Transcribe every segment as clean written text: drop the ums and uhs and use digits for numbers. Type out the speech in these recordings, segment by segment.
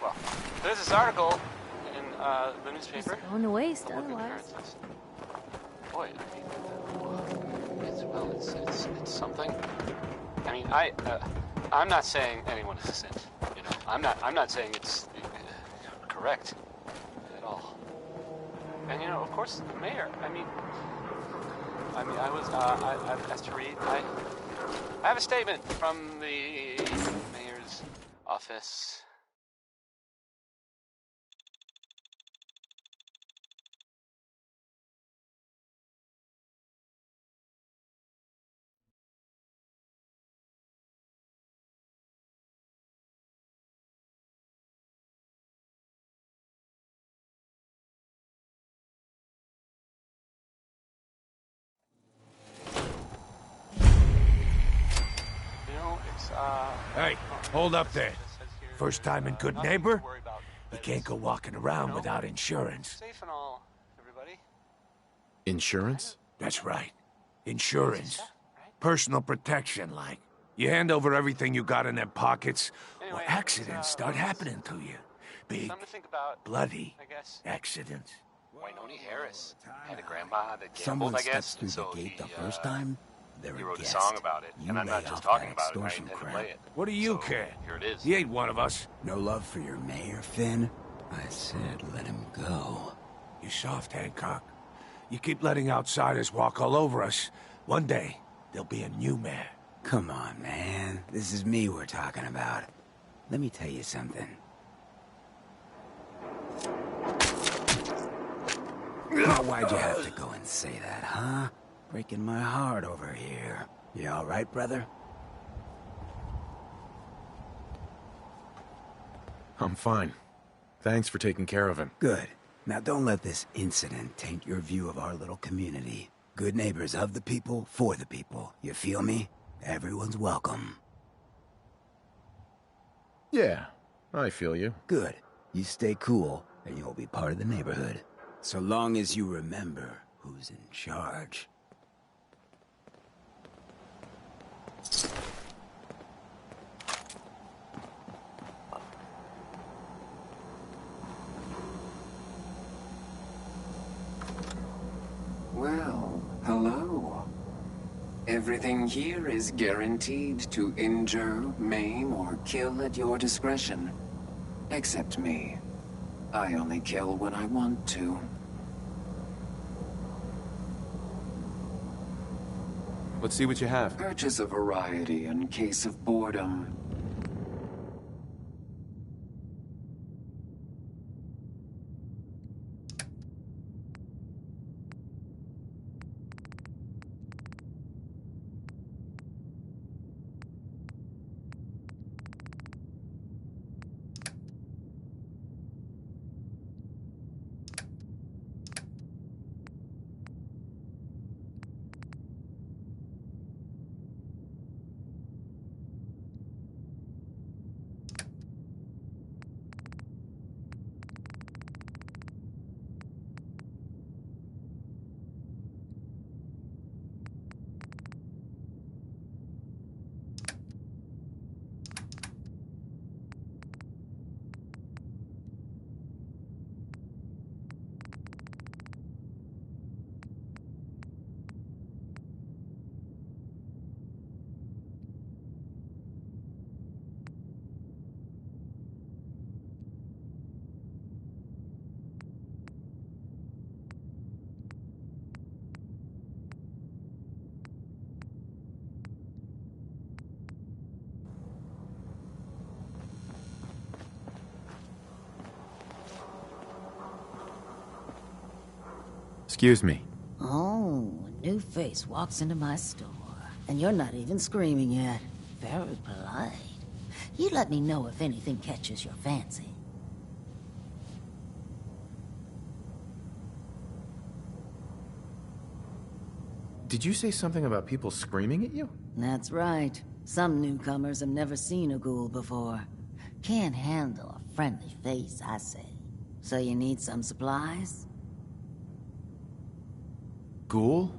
well, there's this article in the newspaper. It's going to waste otherwise. Boy, I mean, it's something. I mean, I'm not saying anyone is a saint. You know, I'm not saying it's correct at all. And you know, of course, the mayor. I mean, I was asked to read. I have a statement from the mayor's office. Hey, hold up there. First time in Good Neighbor? You can't go walking around without insurance. Safe and all, everybody. Insurance? That's right. Insurance. Personal protection, like. You hand over everything you got in their pockets, or accidents start happening to you. Big, bloody accidents. Wainoni Harris had a grandma that Someone gambled, I guess. steps through the gate the first time, they're He a wrote a guest. song about it, You and I'm not lay just off talking that about it, I extortion intend to crap. play it. What do you So, care? Here it is. He ain't one of us. No love for your mayor, Finn? I said let him go. You soft, Hancock. You keep letting outsiders walk all over us. One day, there'll be a new mayor. Come on, man. This is me we're talking about. Let me tell you something. Now, why'd you have to go and say that, huh? Breaking my heart over here. You all right, brother? I'm fine. Thanks for taking care of him. Good. Now don't let this incident taint your view of our little community. Good neighbors of the people, for the people. You feel me? Everyone's welcome. Yeah, I feel you. Good. You stay cool, and you'll be part of the neighborhood. So long as you remember who's in charge. Well, hello. Everything here is guaranteed to injure, maim, or kill at your discretion. Except me. I only kill when I want to. Let's see what you have. Purchase a variety in case of boredom. Excuse me. Oh, a new face walks into my store. And you're not even screaming yet. Very polite. You let me know if anything catches your fancy. Did you say something about people screaming at you? That's right. Some newcomers have never seen a ghoul before. Can't handle a friendly face, I say. So you need some supplies? Ghoul?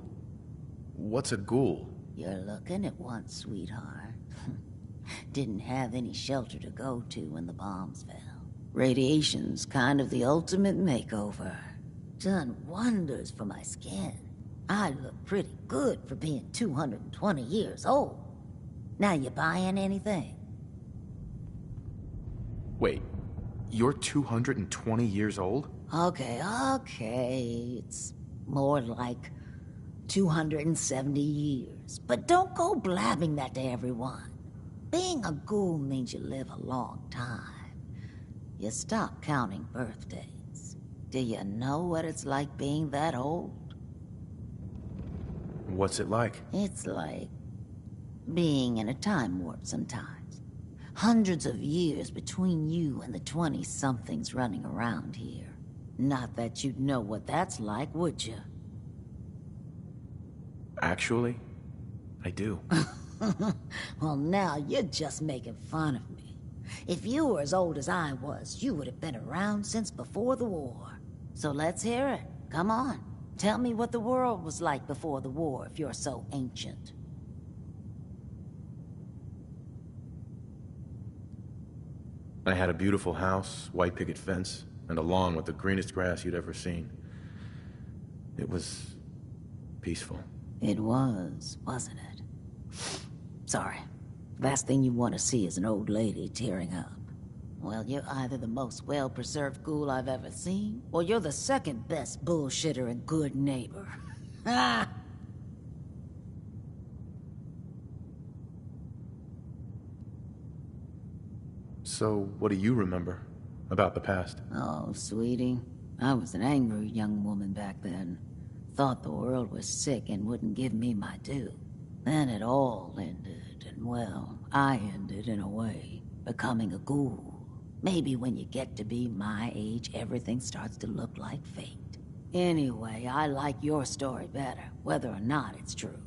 What's a ghoul? You're looking at one, sweetheart. Didn't have any shelter to go to when the bombs fell. Radiation's kind of the ultimate makeover. Done wonders for my skin. I look pretty good for being 220 years old. Now you buying anything? Wait, you're 220 years old? Okay. It's more like 270 years. But don't go blabbing that to everyone. Being a ghoul means you live a long time. You stop counting birthdays. Do you know what it's like being that old? What's it like? It's like being in a time warp sometimes. Hundreds of years between you and the 20-somethings running around here. Not that you'd know what that's like, would you? Actually, I do. Well, now you're just making fun of me. If you were as old as I was, you would have been around since before the war. So let's hear it. Come on. Tell me what the world was like before the war if you're so ancient. I had a beautiful house, white picket fence, and a lawn with the greenest grass you'd ever seen. It was peaceful. It was, wasn't it? Sorry. Last thing you want to see is an old lady tearing up. Well, you're either the most well-preserved ghoul I've ever seen, or you're the second best bullshitter and good neighbor. Ah! So, what do you remember about the past? Oh, sweetie. I was an angry young woman back then. Thought the world was sick and wouldn't give me my due. Then it all ended, and well, I ended in a way, becoming a ghoul. Maybe when you get to be my age, everything starts to look like fate. Anyway, I like your story better, whether or not it's true.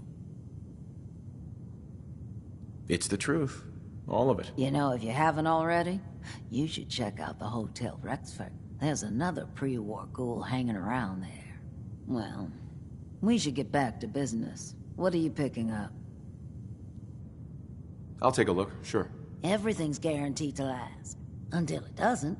It's the truth. All of it. You know, if you haven't already, you should check out the Hotel Rexford. There's another pre-war ghoul hanging around there. Well, we should get back to business. What are you picking up? I'll take a look, sure. Everything's guaranteed to last. Until it doesn't.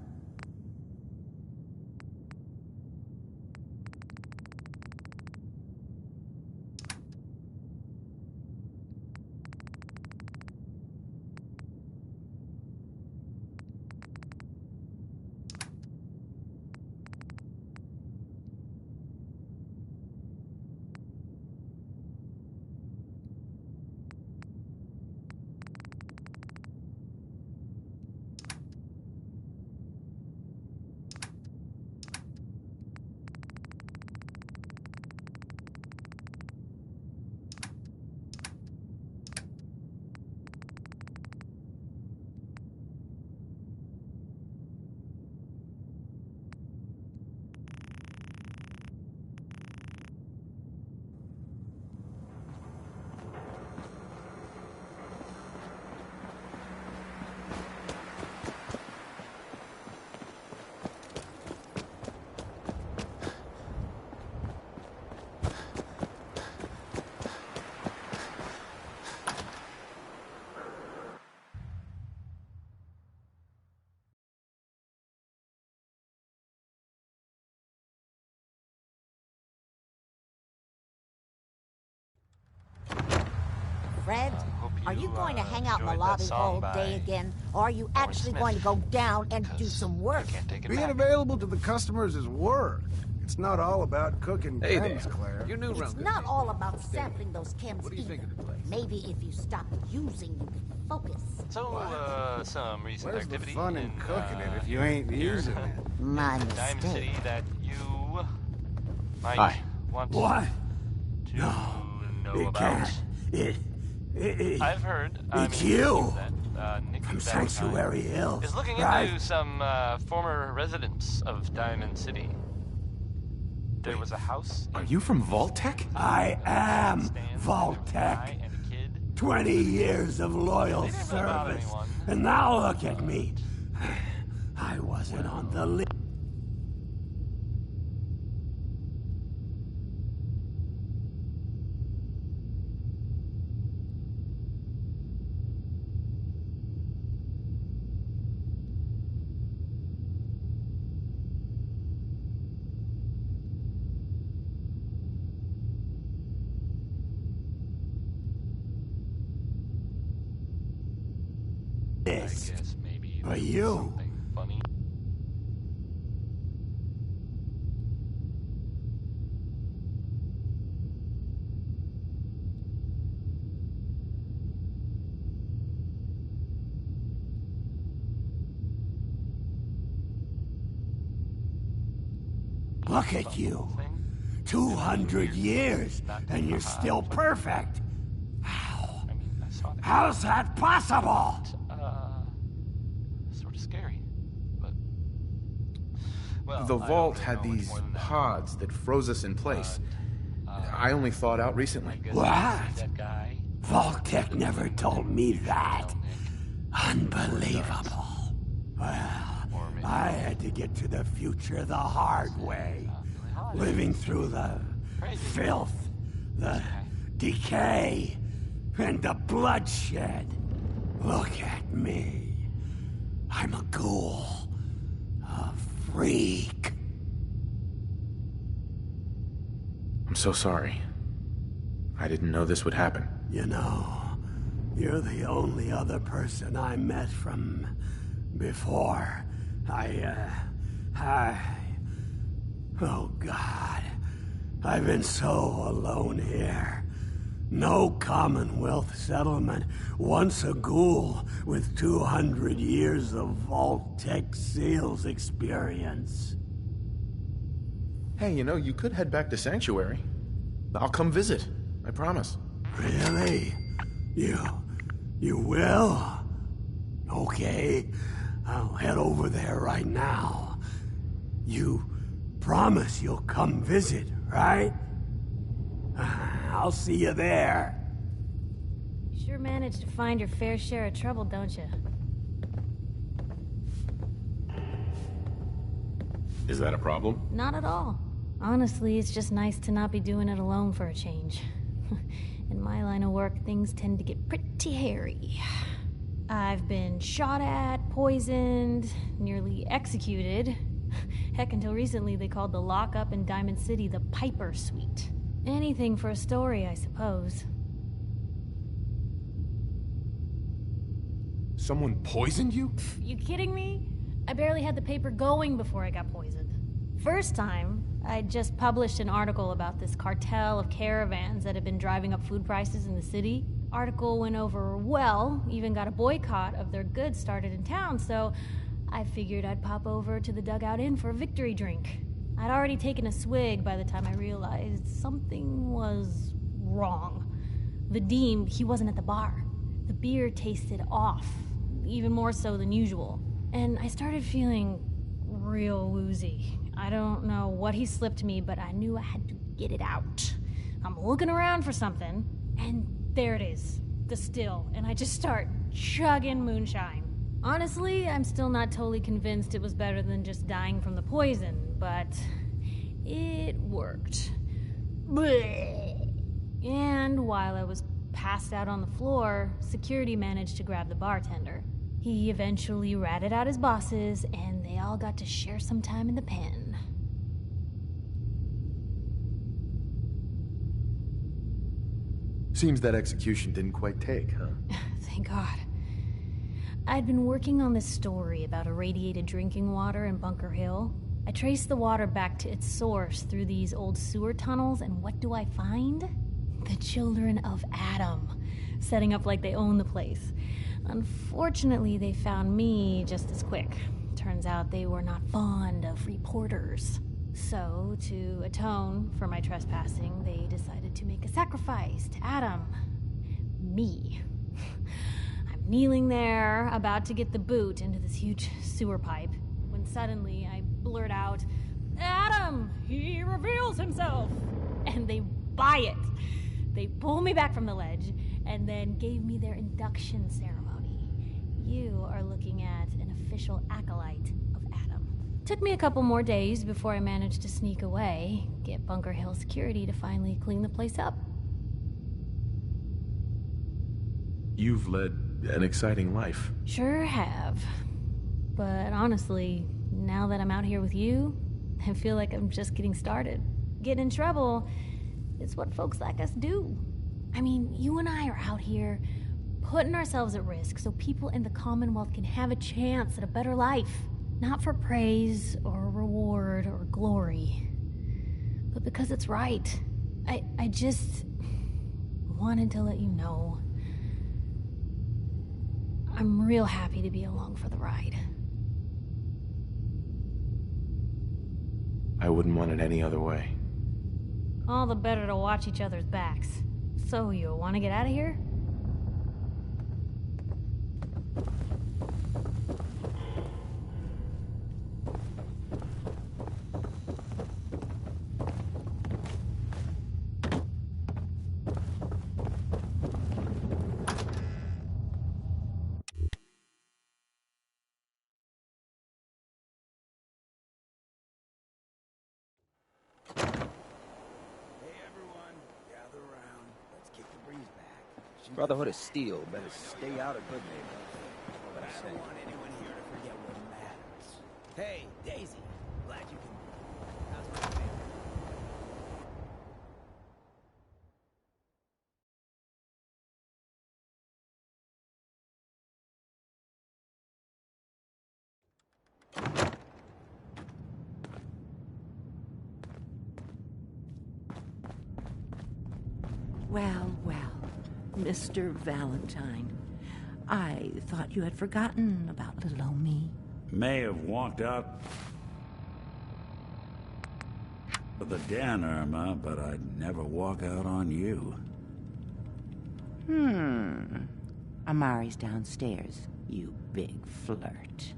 Fred, are you going to hang out in the lobby all day again? Or are you actually going to go down and do some work? Being available to the customers is work. It's not all about cooking chems, Claire. You're new It's around not all about sampling those chems What do you think of the place? Maybe if you stop using, you can focus. So, some recent Where's the activity fun in cooking it if you ain't using it? My Diamond mistake. City that you might Hi. want What? to know It about. can't. I've heard. It's you. That, Nick From Valentine Sanctuary Hills. is looking right? into some former residents of Diamond City. There was a house. Are you from Vault-Tec? I am Stand, there was a Vault-Tec. guy and a kid. 20 years of loyal They didn't know about service. anyone. And now look at me. I wasn't on the list. this. I guess maybe For you. something funny. Look at you. 200 years, and you're still perfect. How? I mean, I saw the How's that possible? sort of scary, but well, The I vault don't had know much these more than that. pods that froze us in place. I only thawed out recently. I guess What? that guy. Vault-Tec never told me that. Unbelievable. Well, I had to get to the future the hard way. Living through the filth, the decay, and the bloodshed. Look at me. I'm a ghoul. A freak. I'm so sorry. I didn't know this would happen. You know, you're the only other person I met from before. Oh God. I've been so alone here. No Commonwealth settlement. Once a ghoul with 200 years of Vault-Tec sales experience. Hey, you know, you could head back to Sanctuary. I'll come visit. I promise. Really? You will? Okay. I'll head over there right now. You promise you'll come visit, right? I'll see you there. You sure managed to find your fair share of trouble, don't you? Is that a problem? Not at all. Honestly, it's just nice to not be doing it alone for a change. In my line of work, things tend to get pretty hairy. I've been shot at, poisoned, nearly executed. Heck, until recently they called the lockup in Diamond City the Piper Suite. Anything for a story, I suppose. Someone poisoned you? You kidding me? I barely had the paper going before I got poisoned. First time, I just published an article about this cartel of caravans that had been driving up food prices in the city. Article went over well, even got a boycott of their goods started in town, so I figured I'd pop over to the Dugout Inn for a victory drink. I'd already taken a swig by the time I realized something was wrong. Vadim, he wasn't at the bar. The beer tasted off, even more so than usual. And I started feeling real woozy. I don't know what he slipped me, but I knew I had to get it out. I'm looking around for something, and there it is, the still, and I just start chugging moonshine. Honestly, I'm still not totally convinced it was better than just dying from the poison, but it worked. Blech. And while I was passed out on the floor, security managed to grab the bartender. He eventually ratted out his bosses, and they all got to share some time in the pen. Seems that execution didn't quite take, huh? Thank God. I'd been working on this story about irradiated drinking water in Bunker Hill. I traced the water back to its source through these old sewer tunnels, and what do I find? The children of Adam, setting up like they own the place. Unfortunately, they found me just as quick. Turns out they were not fond of reporters. So, to atone for my trespassing, they decided to make a sacrifice to Adam. Me. I'm kneeling there, about to get the boot into this huge sewer pipe, when suddenly I blurt out, "Adam! He reveals himself!" And they buy it. They pull me back from the ledge, and then gave me their induction ceremony. You are looking at an official acolyte of Adam. Took me a couple more days before I managed to sneak away, get Bunker Hill security to finally clean the place up. You've led an exciting life. Sure have. But honestly, now that I'm out here with you, I feel like I'm just getting started. Getting in trouble, it's what folks like us do. I mean, you and I are out here putting ourselves at risk so people in the Commonwealth can have a chance at a better life. Not for praise or reward or glory, but because it's right. I just wanted to let you know. I'm real happy to be along for the ride. I wouldn't want it any other way. All the better to watch each other's backs. So, you want to get out of here? Brotherhood of Steel better stay out of good neighborhoods. But I don't want anyone here to forget what matters. Hey, Daisy. Glad you can... How's my family? Well, well. Mr. Valentine, I thought you had forgotten about little old me. May have walked out of the den, Irma, but I'd never walk out on you. Amari's downstairs, you big flirt.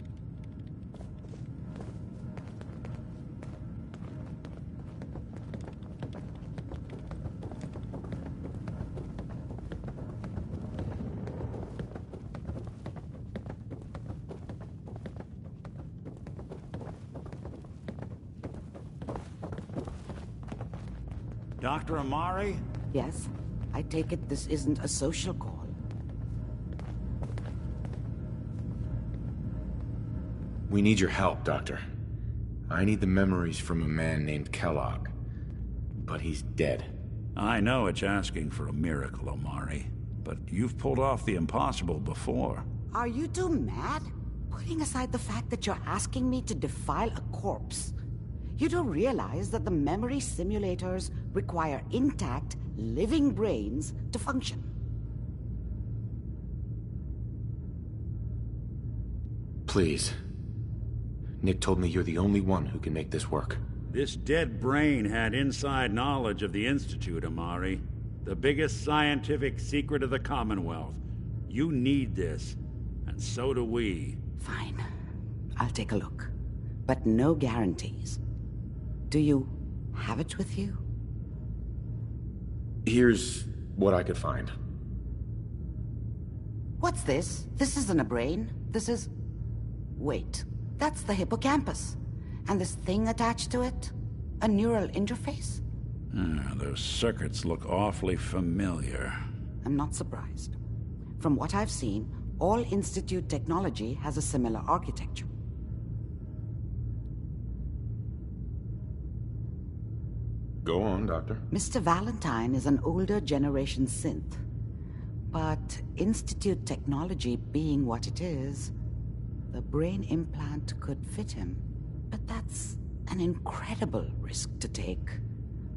Dr. Amari? Yes? I take it this isn't a social call. We need your help, Doctor. I need the memories from a man named Kellogg. But he's dead. I know it's asking for a miracle, Amari. But you've pulled off the impossible before. Are you two mad? Putting aside the fact that you're asking me to defile a corpse, you don't realize that the memory simulators require intact, living brains to function. Please. Nick told me you're the only one who can make this work. This dead brain had inside knowledge of the Institute, Amari. The biggest scientific secret of the Commonwealth. You need this, and so do we. Fine. I'll take a look. But no guarantees. Do you have it with you? Here's what I could find. What's this? This isn't a brain. This is... Wait. That's the hippocampus. And this thing attached to it? A neural interface? Those circuits look awfully familiar. I'm not surprised. From what I've seen, all Institute technology has a similar architecture. Go on, Doctor. Mr. Valentine is an older generation synth. But Institute technology being what it is, the brain implant could fit him. But that's an incredible risk to take.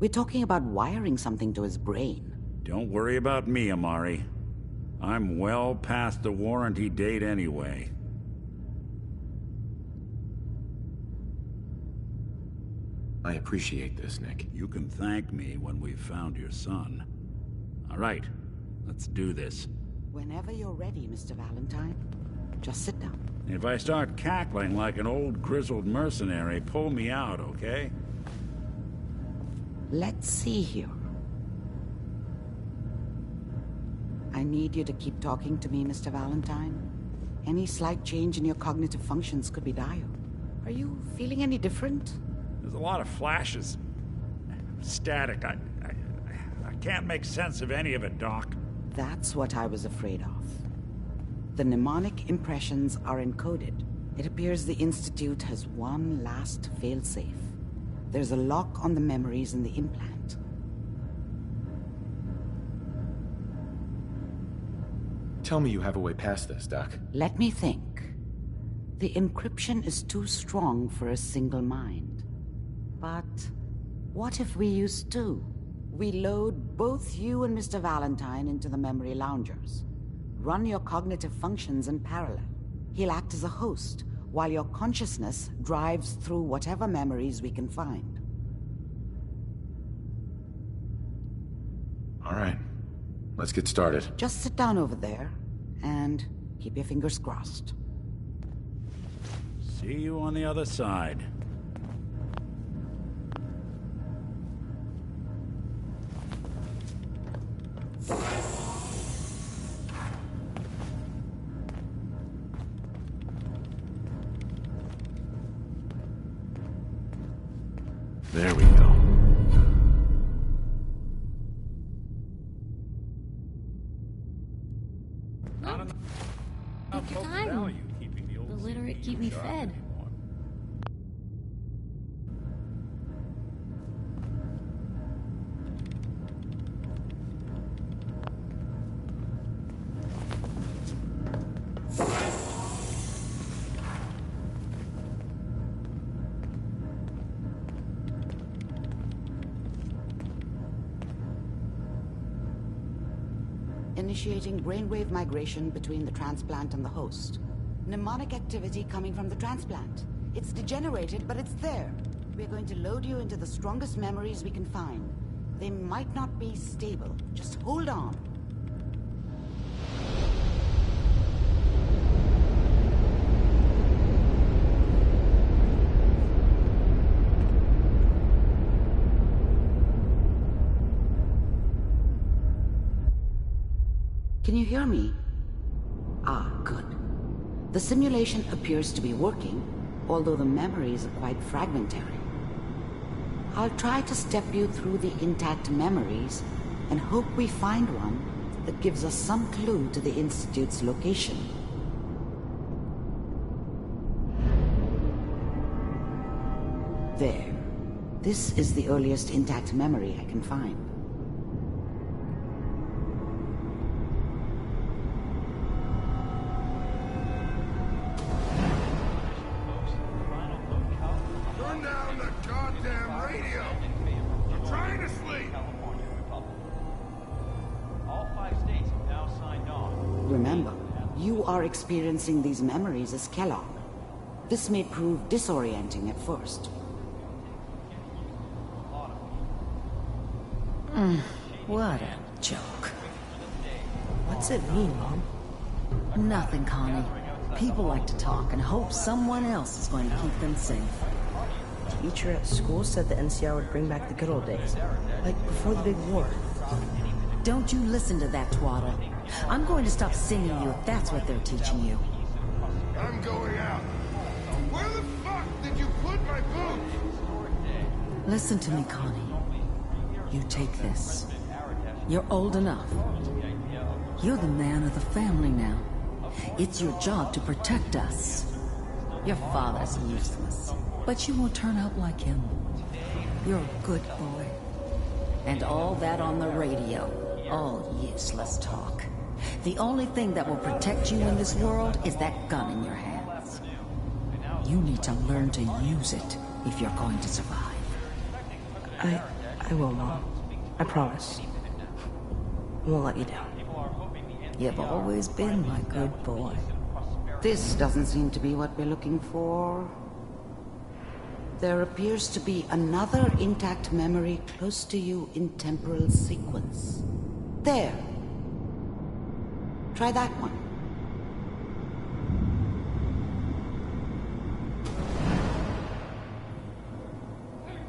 We're talking about wiring something to his brain. Don't worry about me, Amari. I'm well past the warranty date anyway. I appreciate this, Nick. You can thank me when we've found your son. All right, let's do this. Whenever you're ready, Mr. Valentine. Just sit down. If I start cackling like an old grizzled mercenary, pull me out, okay? Let's see here. I need you to keep talking to me, Mr. Valentine. Any slight change in your cognitive functions could be dire. Are you feeling any different? There's a lot of flashes. Static. I can't make sense of any of it, Doc. That's what I was afraid of. The mnemonic impressions are encoded. It appears the Institute has one last failsafe. There's a lock on the memories in the implant. Tell me you have a way past this, Doc. Let me think. The encryption is too strong for a single mind. But what if we use two? We load both you and Mr. Valentine into the memory loungers. Run your cognitive functions in parallel. He'll act as a host, while your consciousness drives through whatever memories we can find. All right. Let's get started. Just sit down over there, and keep your fingers crossed. See you on the other side. There we go. Take your time. The literate keep me fed. Initiating brainwave migration between the transplant and the host. Mnemonic activity coming from the transplant. It's degenerated, but it's there. We're going to load you into the strongest memories we can find. They might not be stable. Just hold on. Can you hear me? Ah, good. The simulation appears to be working, although the memories are quite fragmentary. I'll try to step you through the intact memories and hope we find one that gives us some clue to the Institute's location. There. This is the earliest intact memory I can find. Experiencing these memories as Kellogg. This may prove disorienting at first. What a joke. What's it mean, Mom? Nothing, Connie. People like to talk and hope someone else is going to keep them safe. Teacher at school said the NCR would bring back the good old days, like before the big war. Don't you listen to that twaddle. I'm going to stop singing you if that's what they're teaching you. I'm going out. Where the fuck did you put my boots? Listen to me, Connie. You take this. You're old enough. You're the man of the family now. It's your job to protect us. Your father's useless, but you won't turn out like him. You're a good boy. And all that on the radio, all useless talk. The only thing that will protect you in this world is that gun in your hands. You need to learn to use it if you're going to survive. I will, Mom. I promise. I won't let you down. You've always been my good boy. This doesn't seem to be what we're looking for. There appears to be another intact memory close to you in temporal sequence. There. Try that one.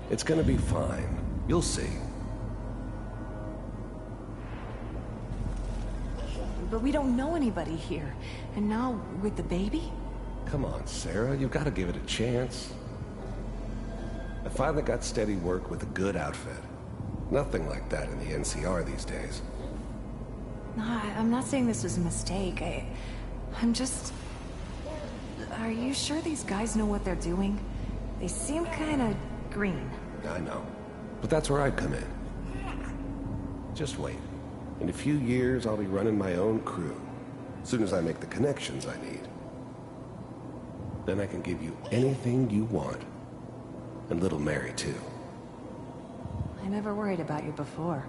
It's gonna be fine. You'll see. But we don't know anybody here. And now, with the baby? Come on, Sarah. You've got to give it a chance. I finally got steady work with a good outfit. Nothing like that in the NCR these days. No, I'm not saying this was a mistake. I'm just... Are you sure these guys know what they're doing? They seem kind of green. I know. But that's where I'd come in. Just wait. In a few years, I'll be running my own crew. As soon as I make the connections I need. Then I can give you anything you want. And little Mary, too. I never worried about you before.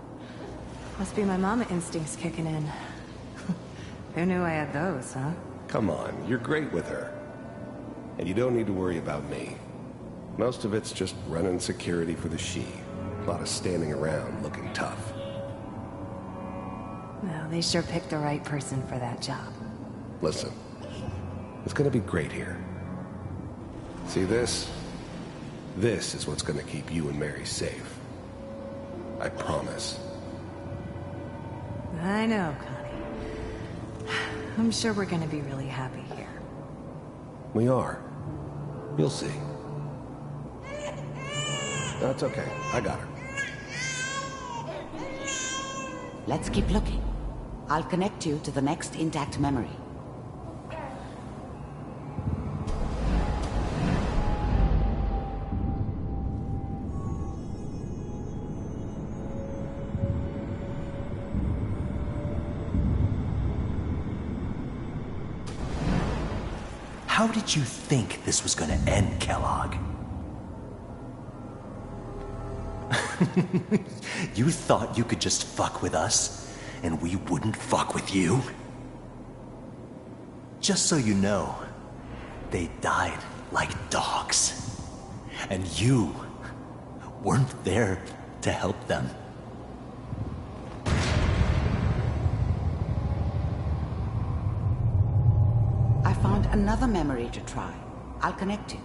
Must be my mama instincts kicking in. Who knew I had those, huh? Come on, you're great with her. And you don't need to worry about me. Most of it's just running security for the She. A lot of standing around looking tough. Well, they sure picked the right person for that job. Listen, it's gonna be great here. See this? This is what's gonna keep you and Mary safe. I promise. I know, Connie. I'm sure we're gonna be really happy here. We are. You'll see. No, it's okay. I got her. Let's keep looking. I'll connect you to the next intact memory. How did you think this was gonna end, Kellogg? You thought you could just fuck with us, and we wouldn't fuck with you? Just so you know, they died like dogs. And you weren't there to help them. I found another memory to try. I'll connect you.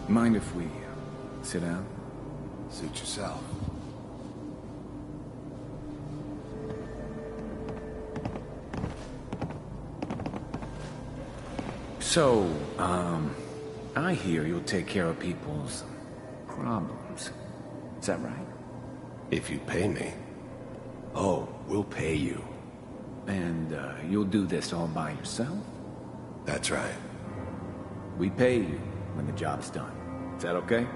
Mind if we sit down? Suit yourself. So, I hear you'll take care of people's problems. Is that right? If you pay me. Oh, we'll pay you. And, you'll do this all by yourself? That's right. We pay you when the job's done. Is that okay?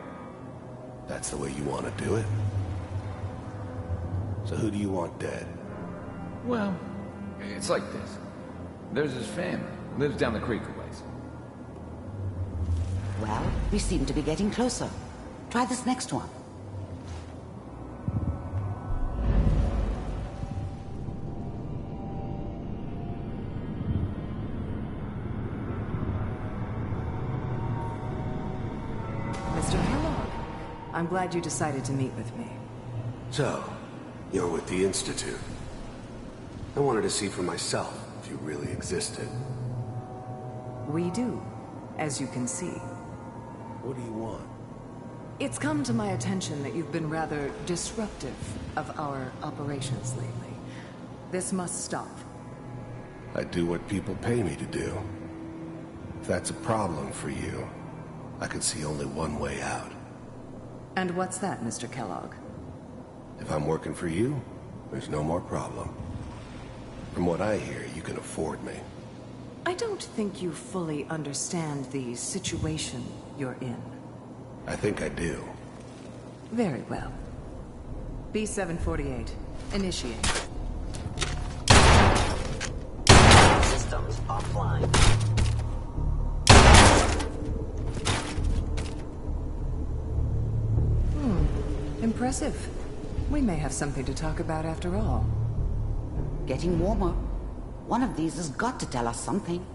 That's the way you want to do it. So who do you want dead? Well, it's like this. There's his family. Lives down the creek a ways. Well, we seem to be getting closer. Try this next one. Mr. Kellogg, I'm glad you decided to meet with me. So, you're with the Institute. I wanted to see for myself if you really existed. We do, as you can see. What do you want? It's come to my attention that you've been rather disruptive of our operations lately. This must stop. I do what people pay me to do. If that's a problem for you, I can see only one way out. And what's that, Mr. Kellogg? If I'm working for you, there's no more problem. From what I hear, you can afford me. I don't think you fully understand the situation you're in. I think I do. Very well. B-748, initiate. Systems offline. Impressive. We may have something to talk about after all. Getting warmer. One of these has got to tell us something.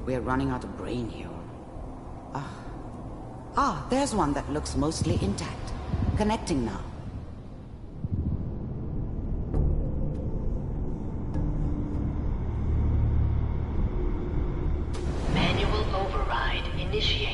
We're running out of brain here. There's one that looks mostly intact. Connecting now. Manual override initiated.